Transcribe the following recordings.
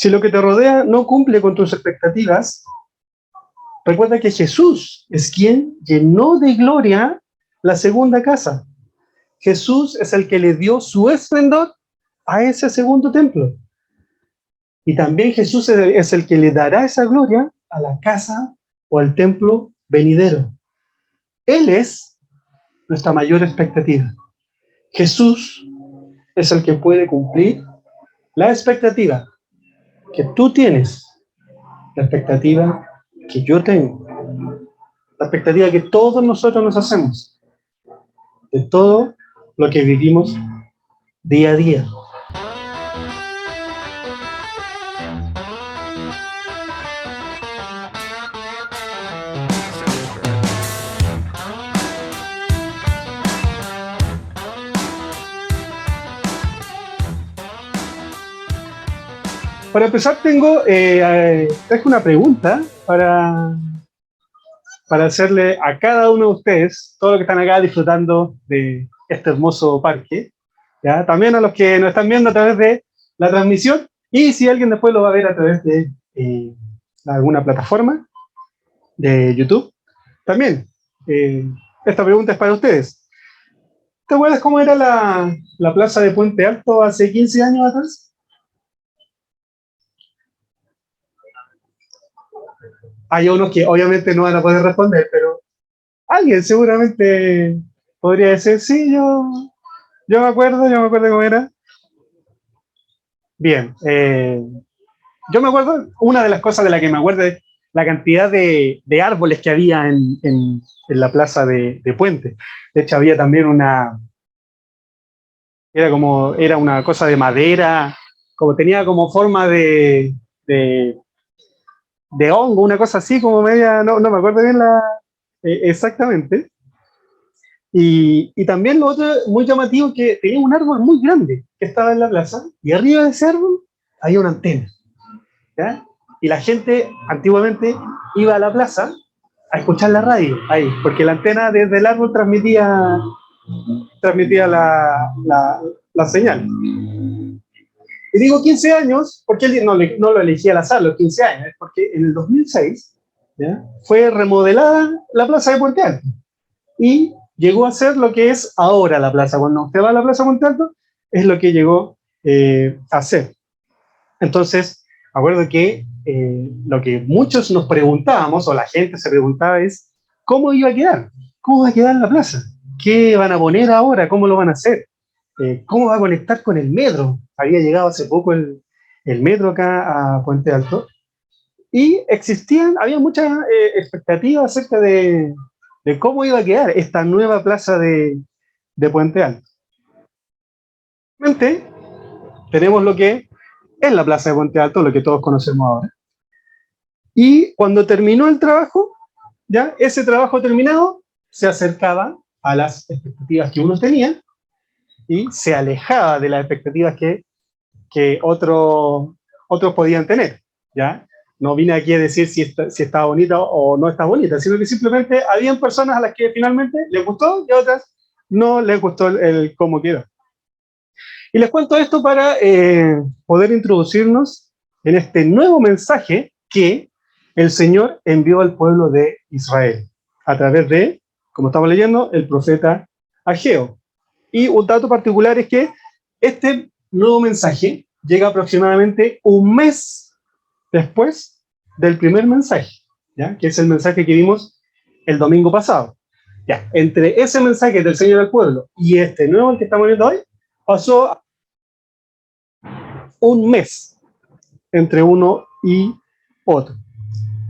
Si lo que te rodea no cumple con tus expectativas, recuerda que Jesús es quien llenó de gloria la segunda casa. Jesús es el que le dio su esplendor a ese segundo templo. Y también Jesús es el que le dará esa gloria a la casa o al templo venidero. Él es nuestra mayor expectativa. Jesús es el que puede cumplir la expectativa que tú tienes, la expectativa que yo tengo, la expectativa que todos nosotros nos hacemos, de todo lo que vivimos día a día. Para empezar, traje una pregunta para hacerle a cada uno de ustedes, todos los que están acá disfrutando de este hermoso parque, ¿ya? También a los que nos están viendo a través de la transmisión, y si alguien después lo va a ver a través de alguna plataforma de YouTube, también. Esta pregunta es para ustedes. ¿Te acuerdas cómo era la plaza de Puente Alto hace 15 años atrás? Hay unos que obviamente no van a poder responder, pero alguien seguramente podría decir, sí, yo me acuerdo cómo era. Bien, yo me acuerdo, una de las cosas de la que me acuerdo es la cantidad de árboles que había en la plaza de Puente. De hecho, había también era una cosa de madera, como tenía como forma de hongo, una cosa así, como media, no me acuerdo bien exactamente. Y también lo otro muy llamativo, que tenía un árbol muy grande que estaba en la plaza, y arriba de ese árbol había una antena, ¿ya? Y la gente antiguamente iba a la plaza a escuchar la radio ahí, porque la antena desde el árbol transmitía la señal. Y digo 15 años, porque él no lo elegí al azar, los 15 años, porque en el 2006, ¿ya?, fue remodelada la plaza de Puente Alto y llegó a ser lo que es ahora la plaza. Cuando usted va a la plaza de Puente Alto, es lo que llegó a ser. Entonces, acuerdo que lo que muchos nos preguntábamos, o la gente se preguntaba, es ¿cómo iba a quedar? ¿Cómo va a quedar la plaza? ¿Qué van a poner ahora? ¿Cómo lo van a hacer? ¿Cómo va a conectar con el metro? Había llegado hace poco el metro acá a Puente Alto, y había muchas expectativas acerca de cómo iba a quedar esta nueva plaza de Puente Alto. Realmente tenemos lo que es la plaza de Puente Alto, lo que todos conocemos ahora. Y cuando terminó el trabajo, ya ese trabajo terminado se acercaba a las expectativas que uno tenía y se alejaba de las expectativas que otros podían tener, ¿ya? No vine aquí a decir si está bonita o no está bonita, sino que simplemente habían personas a las que finalmente les gustó y a otras no les gustó el cómo quedó. Y les cuento esto para poder introducirnos en este nuevo mensaje que el Señor envió al pueblo de Israel a través de, como estamos leyendo, el profeta Ageo. Y un dato particular es que este nuevo mensaje llega aproximadamente un mes después del primer mensaje, ¿ya?, que es el mensaje que vimos el domingo pasado. Ya, entre ese mensaje del Señor al pueblo y este nuevo que estamos viendo hoy, pasó un mes entre uno y otro.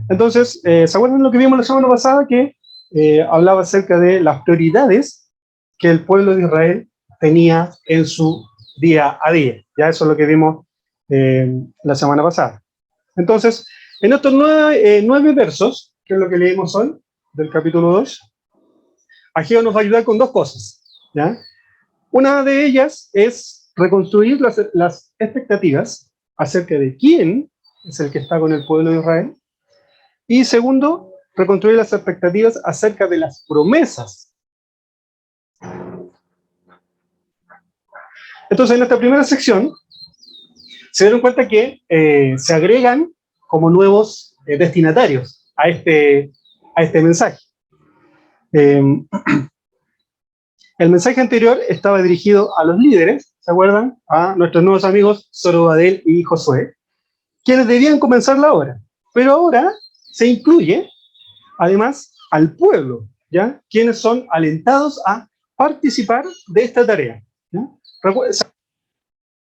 Entonces, ¿se acuerdan lo que vimos la semana pasada? Que hablaba acerca de las prioridades que el pueblo de Israel tenía en su día a día. Ya eso es lo que vimos la semana pasada. Entonces, en estos 9 versos, que es lo que leímos hoy, del capítulo 2, Ageo nos va a ayudar con 2 cosas, ¿ya? Una de ellas es reconstruir las expectativas acerca de quién es el que está con el pueblo de Israel. Y segundo, reconstruir las expectativas acerca de las promesas. Entonces, en esta primera sección, se dieron cuenta que se agregan como nuevos destinatarios a este mensaje. Eh, el mensaje anterior estaba dirigido a los líderes, ¿se acuerdan? A nuestros nuevos amigos Zorobabel y Josué, quienes debían comenzar la obra. Pero ahora se incluye, además, al pueblo, ¿ya? Quienes son alentados a participar de esta tarea. ¿Ya?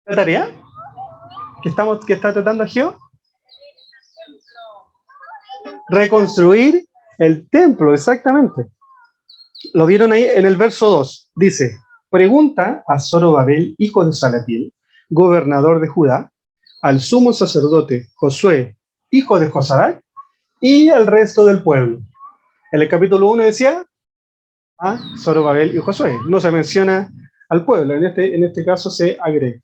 ¿La tarea que está tratando Geo? Reconstruir el templo, exactamente. Lo vieron ahí en el verso 2. Dice, pregunta a Zorobabel, hijo de Salatiel, gobernador de Judá, al sumo sacerdote Josué, hijo de Josadac, y al resto del pueblo. En el capítulo 1 decía a Zorobabel y Josué. No se menciona al pueblo, en este caso se agrega.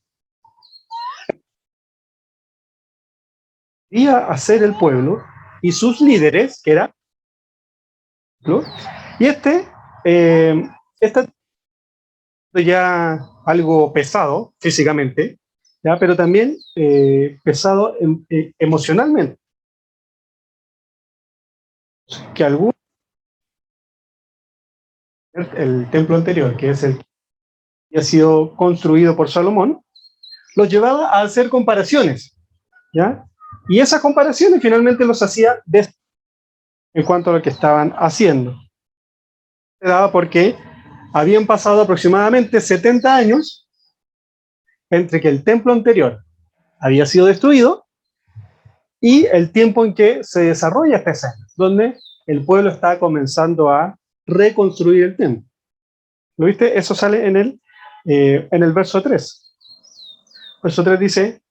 Iba a ser el pueblo y sus líderes, que era ¿no? Y esta ya algo pesado físicamente, ¿ya? Pero también pesado emocionalmente, que el templo anterior, que es el que ha sido construido por Salomón, los llevaba a hacer comparaciones, ¿ya? Y esas comparaciones finalmente los hacía en cuanto a lo que estaban haciendo. Se daba porque habían pasado aproximadamente 70 años entre que el templo anterior había sido destruido y el tiempo en que se desarrolla esta escena, donde el pueblo está comenzando a reconstruir el templo. ¿Lo viste? Eso sale en el verso 3. Verso 3 dice,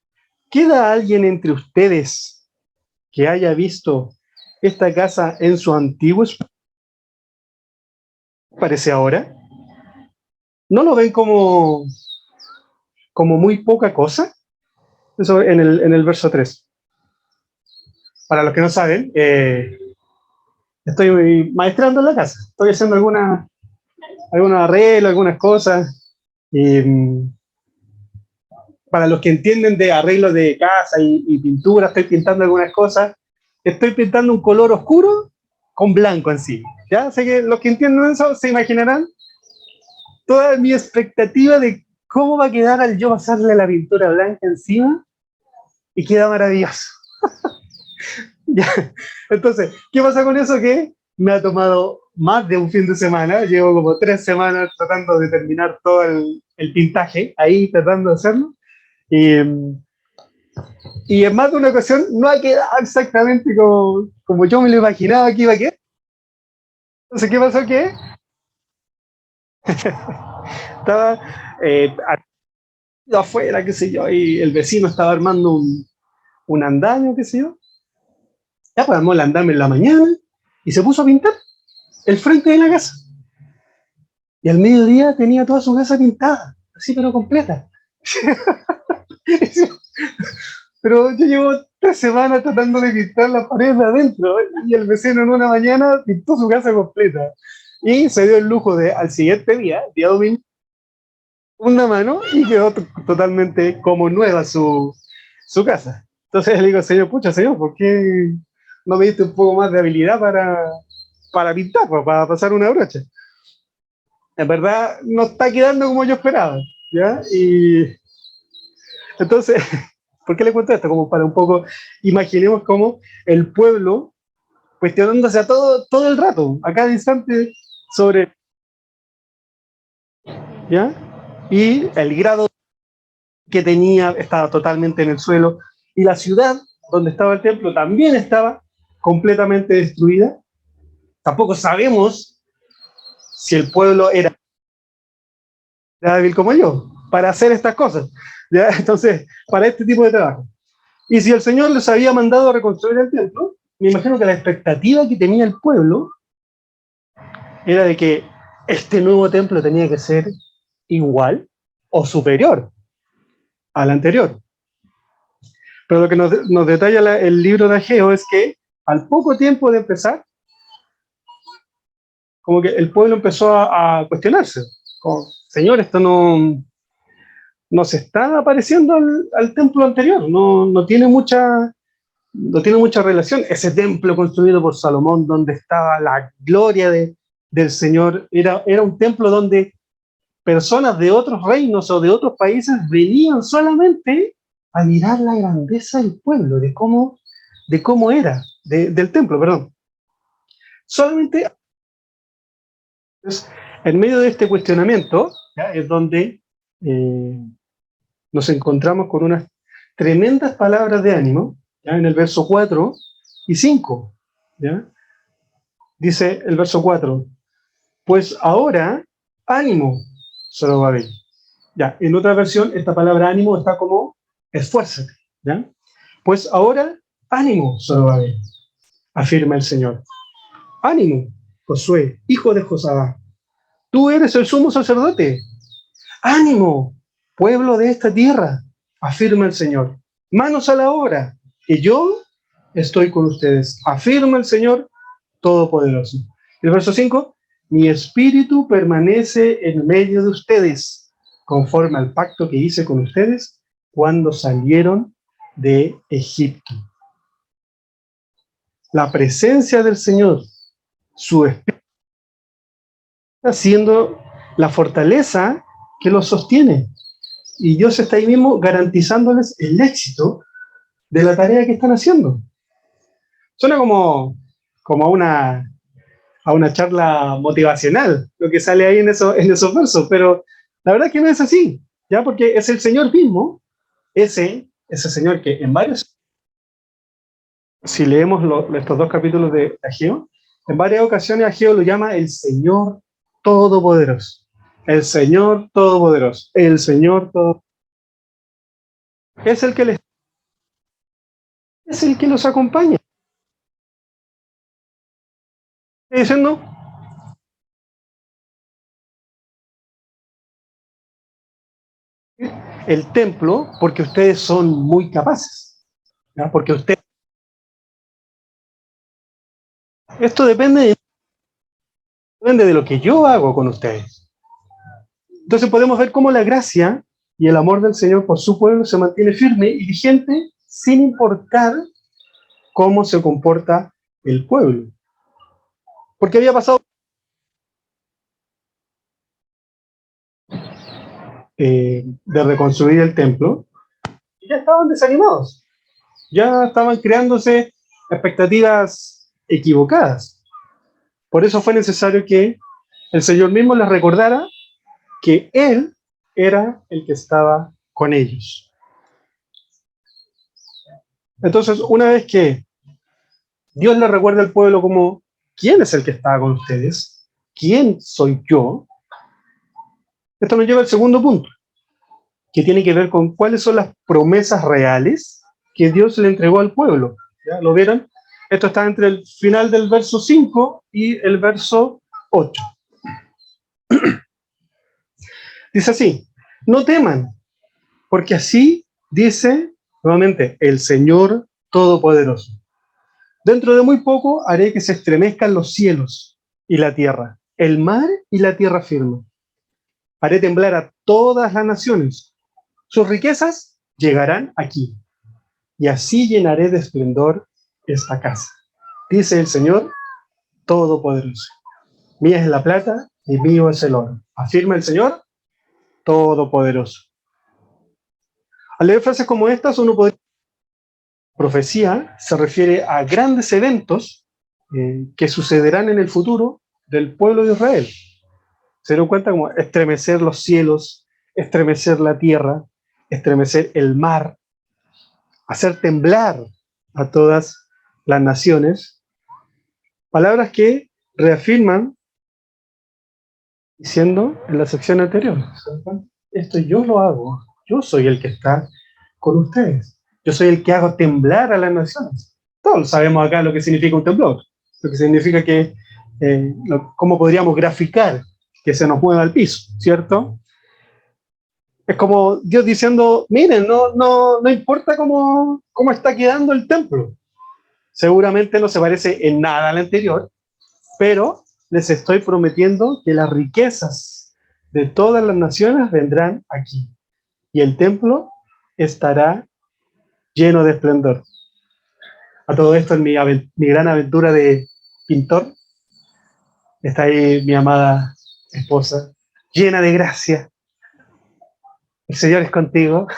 ¿queda alguien entre ustedes que haya visto esta casa en su antiguo esplendor? Parece ahora? ¿No lo ven como muy poca cosa? Eso en el verso 3. Para los que no saben, estoy maestrando en la casa. Estoy haciendo algunos arreglos, algunas cosas. Y para los que entienden de arreglos de casa y pintura, estoy pintando algunas cosas. Estoy pintando un color oscuro con blanco encima. ¿Ya? Sé que los que entienden eso se imaginarán toda mi expectativa de cómo va a quedar al yo pasarle la pintura blanca encima y queda maravilloso. ¿Ya? Entonces, ¿qué pasa con eso? Que me ha tomado más de un fin de semana, llevo como 3 semanas tratando de terminar todo el pintaje, ahí tratando de hacerlo, y, y en más de una ocasión no ha quedado exactamente como yo me lo imaginaba que iba a quedar. Entonces, ¿qué pasó? Que estaba afuera, qué sé yo, y el vecino estaba armando un andamio, qué sé yo. Ya pues armó el andamio en la mañana y se puso a pintar el frente de la casa. Y al mediodía tenía toda su casa pintada, así pero completa. Pero yo llevo 3 semanas tratando de pintar las paredes de adentro y el vecino en una mañana pintó su casa completa. Y se dio el lujo de, al siguiente día domingo, una mano y quedó totalmente como nueva su casa. Entonces le digo, señor, pucha, señor, ¿por qué no me diste un poco más de habilidad para pintar, para pasar una brocha? En verdad no está quedando como yo esperaba, ¿ya? Y entonces, ¿por qué le cuento esto? Como para un poco, imaginemos cómo el pueblo cuestionándose a todo el rato, a cada instante sobre, ¿ya? Y el grado que tenía estaba totalmente en el suelo y la ciudad donde estaba el templo también estaba completamente destruida. Tampoco sabemos si el pueblo era débil como yo para hacer estas cosas, ¿ya? Entonces, para este tipo de trabajo. Y si el Señor les había mandado a reconstruir el templo, me imagino que la expectativa que tenía el pueblo era de que este nuevo templo tenía que ser igual o superior al anterior. Pero lo que nos detalla el libro de Ageo es que al poco tiempo de empezar, como que el pueblo empezó a cuestionarse. Como, Señor, esto no se está pareciendo al templo anterior, no tiene mucha relación. Ese templo construido por Salomón, donde estaba la gloria del Señor, era un templo donde personas de otros reinos o de otros países venían solamente a mirar la grandeza del pueblo, de cómo era, del templo, perdón. Solamente en medio de este cuestionamiento, ¿ya? Es donde eh, nos encontramos con unas tremendas palabras de ánimo, ¿ya? En el verso 4 y 5. ¿Ya? Dice el verso 4, pues ahora, ánimo, Zorobabel. Ya, en otra versión, esta palabra ánimo está como esfuérzate. ¿Ya? Pues ahora, ánimo, Zorobabel, afirma el Señor. Ánimo, Josué, hijo de Josabá. Tú eres el sumo sacerdote. Ánimo, pueblo de esta tierra, afirma el Señor. Manos a la obra, que yo estoy con ustedes, afirma el Señor Todopoderoso. El verso 5, mi espíritu permanece en medio de ustedes, conforme al pacto que hice con ustedes cuando salieron de Egipto. La presencia del Señor, su espíritu, está siendo la fortaleza que los sostiene. Y Dios está ahí mismo garantizándoles el éxito de la tarea que están haciendo. Suena como a una charla motivacional, lo que sale ahí en esos versos, pero la verdad es que no es así, ¿ya? Porque es el Señor mismo, ese Señor que en varios, si leemos estos dos capítulos de Ageo, en varias ocasiones Ageo lo llama el Señor Todopoderoso. El Señor Todopoderoso. El Señor Todopoderoso. Es el que es el que los acompaña. Está diciendo, el templo, porque ustedes son muy capaces, ¿ya? Porque esto depende de lo que yo hago con ustedes. Entonces podemos ver cómo la gracia y el amor del Señor por su pueblo se mantiene firme y vigente sin importar cómo se comporta el pueblo. Porque había pasado de reconstruir el templo y ya estaban desanimados, ya estaban creándose expectativas equivocadas. Por eso fue necesario que el Señor mismo les recordara que Él era el que estaba con ellos. Entonces, una vez que Dios le recuerda al pueblo como quién es el que estaba con ustedes, quién soy yo, esto nos lleva al segundo punto, que tiene que ver con cuáles son las promesas reales que Dios le entregó al pueblo. ¿Ya lo vieron? Esto está entre el final del verso 5 y el verso 8. Dice así, no teman, porque así dice nuevamente el Señor Todopoderoso. Dentro de muy poco haré que se estremezcan los cielos y la tierra, el mar y la tierra firme. Haré temblar a todas las naciones. Sus riquezas llegarán aquí, y así llenaré de esplendor esta casa. Dice el Señor Todopoderoso. Mía es la plata y mío es el oro. Afirma el Señor Todopoderoso. Al leer frases como estas, uno podría... Profecía se refiere a grandes eventos que sucederán en el futuro del pueblo de Israel. Se dieron cuenta como estremecer los cielos, estremecer la tierra, estremecer el mar, hacer temblar a todas las naciones. Palabras que reafirman diciendo en la sección anterior, esto yo lo hago, yo soy el que está con ustedes, yo soy el que hago temblar a las naciones. Todos sabemos acá lo que significa un temblor, lo que significa que, cómo podríamos graficar que se nos mueva el piso, ¿cierto? Es como Dios diciendo, miren, no importa cómo está quedando el templo, seguramente no se parece en nada al anterior, pero les estoy prometiendo que las riquezas de todas las naciones vendrán aquí. y el templo estará lleno de esplendor. A todo esto, en mi gran aventura de pintor, está ahí mi amada esposa, llena de gracia. El Señor es contigo,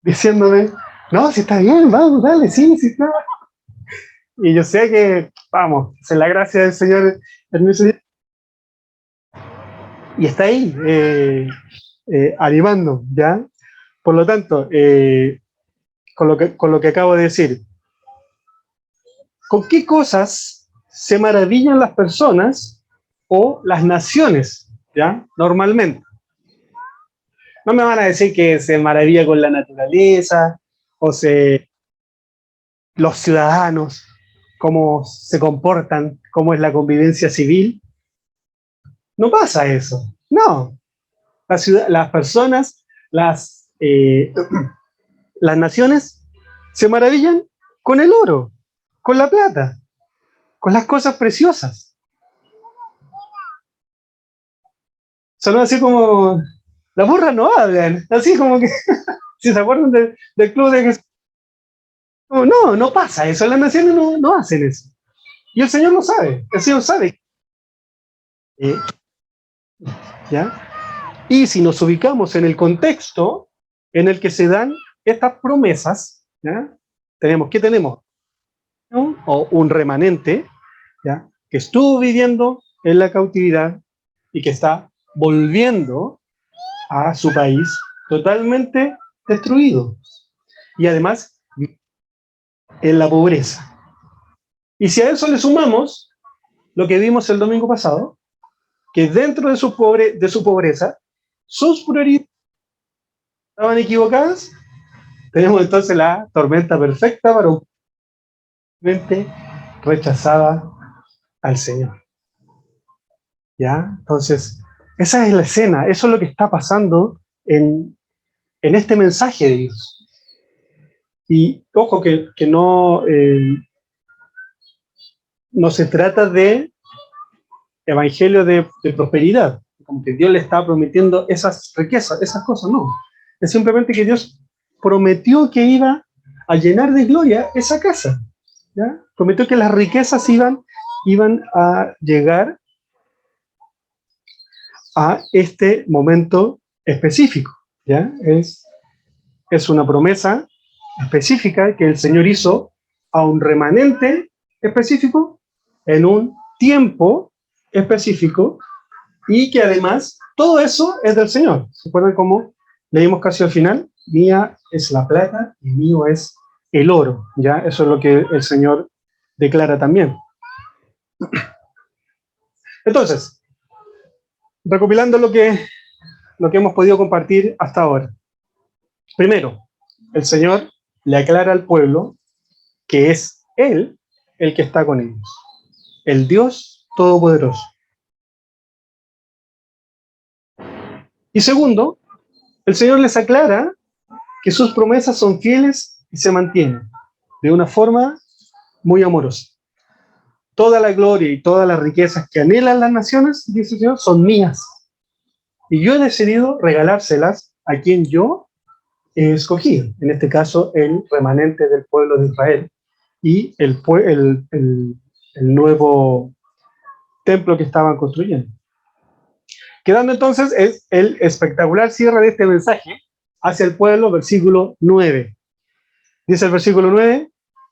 diciéndome, no, si está bien, vamos, dale, sí, sí, está. Y yo sé que, vamos, es la gracia del Señor en mi vida. Y está ahí, animando, ¿ya? Por lo tanto, con lo que acabo de decir, ¿con qué cosas se maravillan las personas o las naciones, ¿ya? Normalmente. No me van a decir que se maravilla con la naturaleza o los ciudadanos, cómo se comportan, cómo es la convivencia civil. No pasa eso. No. Las personas, las naciones se maravillan con el oro, con la plata, con las cosas preciosas. Son así como, las burras no hablan, así como que, si se acuerdan del club de que no, no pasa eso, las naciones no hacen eso. Y el Señor lo sabe, el Señor sabe. ¿Eh? ¿Ya? Y si nos ubicamos en el contexto en el que se dan estas promesas, ¿ya? ¿Qué tenemos? ¿No? O un remanente, ¿ya? Que estuvo viviendo en la cautividad y que está volviendo a su país totalmente destruido. Y además, en la pobreza. Y si a eso le sumamos lo que vimos el domingo pasado, que dentro de de su pobreza, sus prioridades estaban equivocadas, tenemos entonces la tormenta perfecta para un mente rechazada al Señor. ¿Ya? Entonces, esa es la escena, eso es lo que está pasando en este mensaje de Dios. Y ojo que no se trata de evangelio de prosperidad, como que Dios le está prometiendo esas riquezas, esas cosas, no. Es simplemente que Dios prometió que iba a llenar de gloria esa casa. ¿Ya? Prometió que las riquezas iban a llegar a este momento específico. ¿Ya? Es una promesa específica que el Señor hizo a un remanente específico en un tiempo específico y que además todo eso es del Señor. ¿Se acuerdan cómo leímos casi al final? Mía es la plata y mío es el oro. ¿Ya? Eso es lo que el Señor declara también. Entonces, recopilando lo que hemos podido compartir hasta ahora. Primero, el Señor le aclara al pueblo que es Él el que está con ellos, el Dios Todopoderoso. Y segundo, el Señor les aclara que sus promesas son fieles y se mantienen de una forma muy amorosa. Toda la gloria y todas las riquezas que anhelan las naciones, dice el Señor, son mías. Y yo he decidido regalárselas a quien yo he escogido, en este caso el remanente del pueblo de Israel y el nuevo templo que estaban construyendo. Quedando entonces es el espectacular cierre de este mensaje hacia el pueblo, versículo 9. Dice el versículo 9,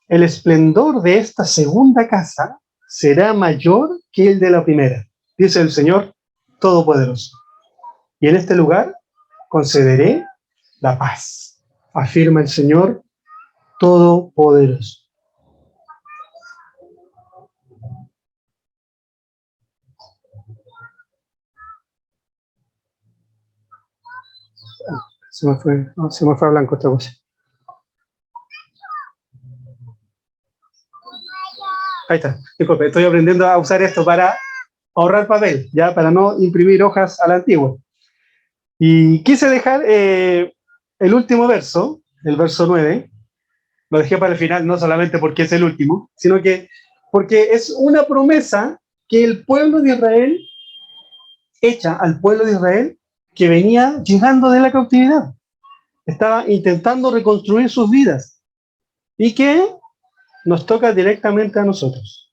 el esplendor de esta segunda casa será mayor que el de la primera, dice el Señor Todopoderoso. Y en este lugar concederé la paz, afirma el Señor Todopoderoso. Se me fue a blanco otra cosa. Ahí está, disculpe, estoy aprendiendo a usar esto para ahorrar papel, ya para no imprimir hojas a la antigua. Y quise dejar el último verso, el verso 9, lo dejé para el final, no solamente porque es el último, sino que porque es una promesa que el pueblo de Israel echa al pueblo de Israel que venía llegando de la cautividad. Estaba intentando reconstruir sus vidas y que nos toca directamente a nosotros.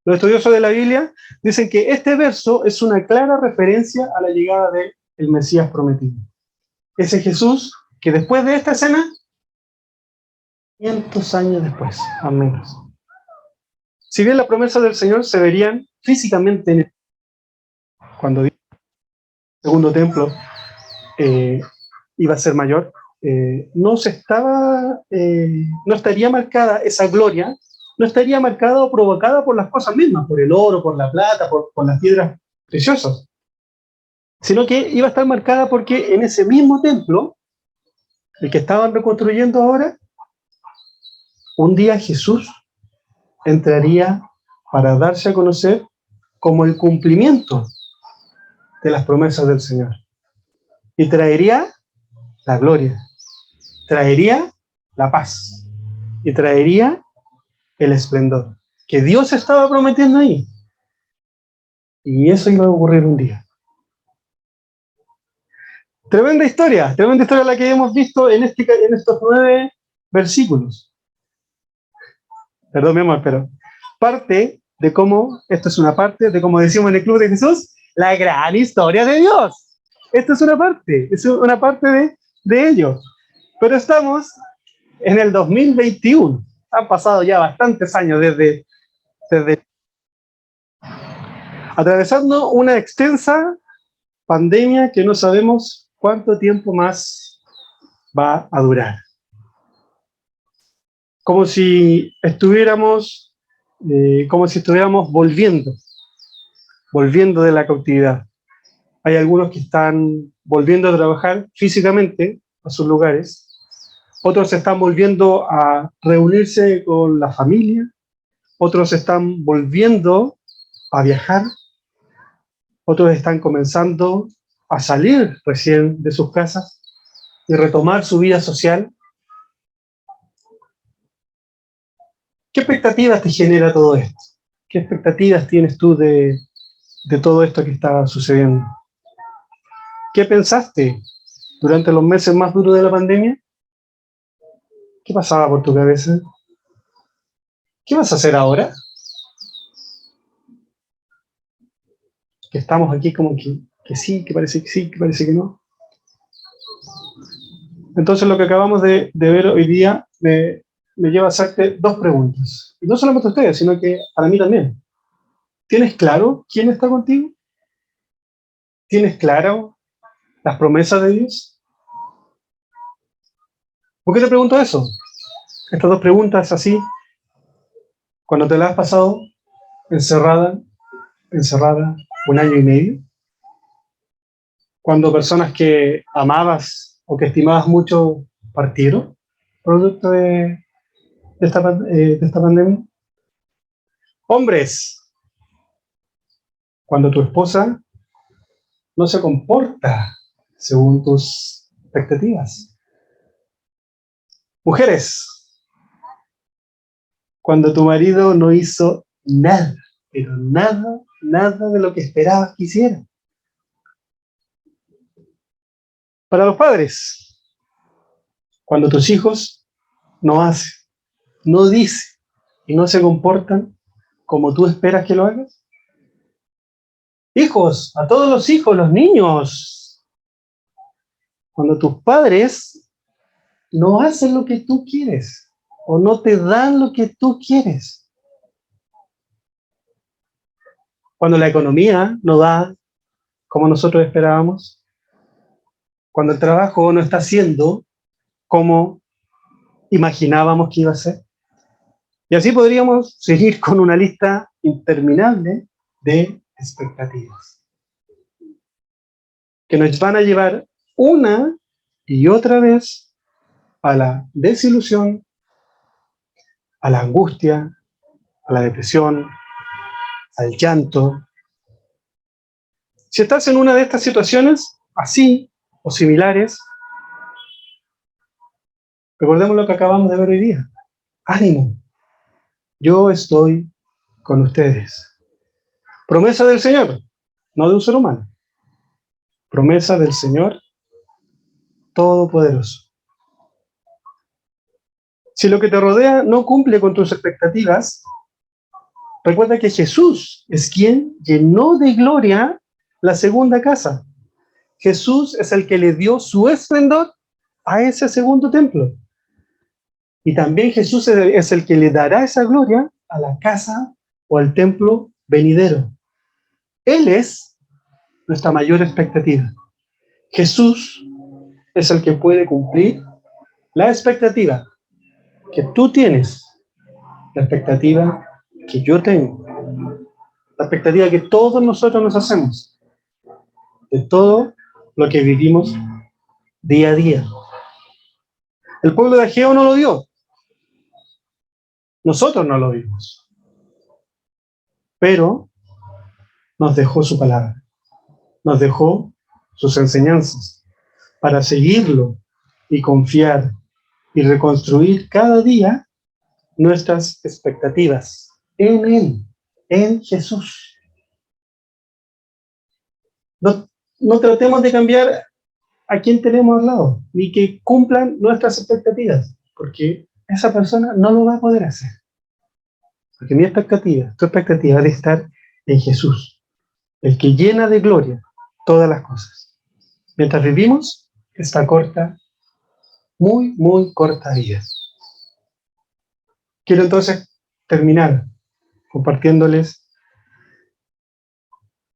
Los estudiosos de la Biblia dicen que este verso es una clara referencia a la llegada del Mesías prometido. Ese Jesús que después de esta escena, 500 años después, al menos. Si bien las promesas del Señor se verían físicamente cuando el segundo templo iba a ser mayor, no estaría marcada esa gloria, no estaría marcada o provocada por las cosas mismas, por el oro, por la plata, por las piedras preciosas, sino que iba a estar marcada porque en ese mismo templo, el que estaban reconstruyendo ahora, un día Jesús entraría para darse a conocer como el cumplimiento de las promesas del Señor. Y traería la gloria, traería la paz y traería el esplendor que Dios estaba prometiendo ahí. Y eso iba a ocurrir un día. Tremenda historia la que hemos visto en estos 9 versículos. Perdón, mi amor, pero parte de cómo, esto es una parte de cómo decimos en el Club de Jesús, la gran historia de Dios. Esto es una parte de ello. Pero estamos en el 2021. Han pasado ya bastantes años desde atravesando una extensa pandemia que no sabemos cuánto tiempo más va a durar. Como si estuviéramos volviendo de la cautividad. Hay algunos que están volviendo a trabajar físicamente a sus lugares, otros están volviendo a reunirse con la familia, otros están volviendo a viajar, otros están comenzando a salir recién de sus casas y retomar su vida social. ¿Qué expectativas te genera todo esto? ¿Qué expectativas tienes tú de todo esto que está sucediendo? ¿Qué pensaste durante los meses más duros de la pandemia? ¿Qué pasaba por tu cabeza? ¿Qué vas a hacer ahora? Que estamos aquí como que sí, que parece que sí, que parece que no. Entonces lo que acabamos de ver hoy día me lleva a hacerte 2 preguntas. Y no solamente a ustedes, sino que para mí también. ¿Tienes claro quién está contigo? ¿Tienes claro las promesas de Dios? ¿Por qué te pregunto eso? Estas 2 preguntas así, cuando te las has pasado encerrada 1 año y medio, cuando personas que amabas o que estimabas mucho partieron, producto de esta pandemia. Hombres, cuando tu esposa no se comporta según tus expectativas. Mujeres, cuando tu marido no hizo nada, pero nada de lo que esperabas que hiciera. Para los padres, cuando tus hijos no hacen, no dicen y no se comportan como tú esperas que lo hagas. Hijos, a todos los hijos, los niños, cuando tus padres no hacen lo que tú quieres o no te dan lo que tú quieres. Cuando la economía no da como nosotros esperábamos. Cuando el trabajo no está haciendo como imaginábamos que iba a ser. Y así podríamos seguir con una lista interminable de expectativas que nos van a llevar una y otra vez a la desilusión, a la angustia, a la depresión, al llanto. Si estás en una de estas situaciones, así o similares, recordemos lo que acabamos de ver hoy día. ¡Ánimo! Yo estoy con ustedes. Promesa del Señor, no de un ser humano. Promesa del Señor Todopoderoso. Si lo que te rodea no cumple con tus expectativas, recuerda que Jesús es quien llenó de gloria la segunda casa. Jesús es el que le dio su esplendor a ese segundo templo. Y también Jesús es el que le dará esa gloria a la casa o al templo venidero. Él es nuestra mayor expectativa. Jesús es el que puede cumplir la expectativa que tú tienes, la expectativa que yo tengo, la expectativa que todos nosotros nos hacemos, de todo lo que vivimos día a día. El pueblo de Ageo no lo vio. Nosotros no lo vimos. Pero nos dejó su palabra. Nos dejó sus enseñanzas para seguirlo y confiar y reconstruir cada día nuestras expectativas en Él, en Jesús. No tratemos de cambiar a quien tenemos al lado, ni que cumplan nuestras expectativas, porque esa persona no lo va a poder hacer. Porque mi expectativa, tu expectativa es de estar en Jesús, el que llena de gloria todas las cosas. Mientras vivimos esta corta, muy, muy corta vida. Quiero entonces terminar compartiéndoles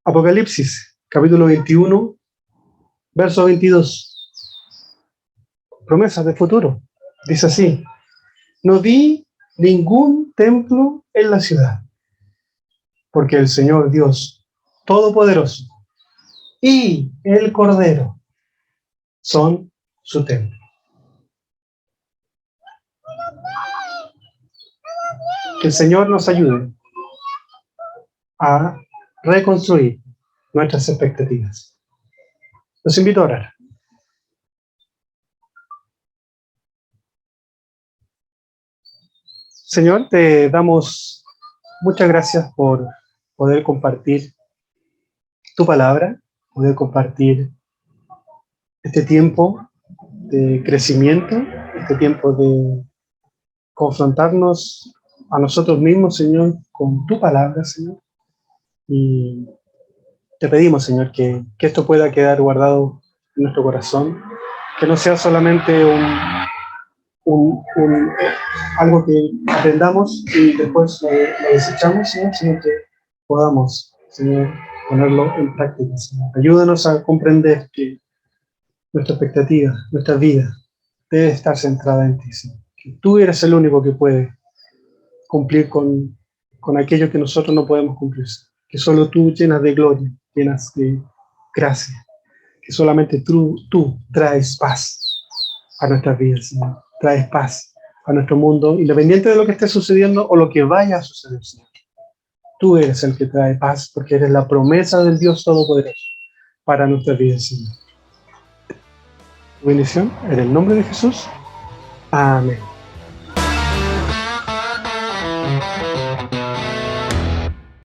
Apocalipsis, capítulo 21, verso 22. Promesas de futuro. Dice así: no vi ningún templo en la ciudad, porque el Señor Dios Todopoderoso y el Cordero son su templo. Que el Señor nos ayude a reconstruir nuestras expectativas. Los invito a orar. Señor, te damos muchas gracias por poder compartir tu palabra, poder compartir este tiempo de crecimiento, este tiempo de confrontarnos a nosotros mismos, Señor, con tu palabra, Señor. Y te pedimos, Señor, que esto pueda quedar guardado en nuestro corazón, que no sea solamente algo que aprendamos y después lo desechamos, Señor, sino que podamos, Señor, ponerlo en práctica, Señor. Ayúdanos a comprender que nuestra expectativa, nuestra vida, debe estar centrada en ti, Señor. Que tú eres el único que puede cumplir con aquello que nosotros no podemos cumplir. Que solo tú llenas de gloria, llenas de gracia. Que solamente tú traes paz a nuestras vidas, Señor. Traes paz a nuestro mundo, independiente de lo que esté sucediendo o lo que vaya a suceder, Señor. Tú eres el que trae paz, porque eres la promesa del Dios Todopoderoso para nuestras vidas, Señor. Tu bendición, en el nombre de Jesús. Amén.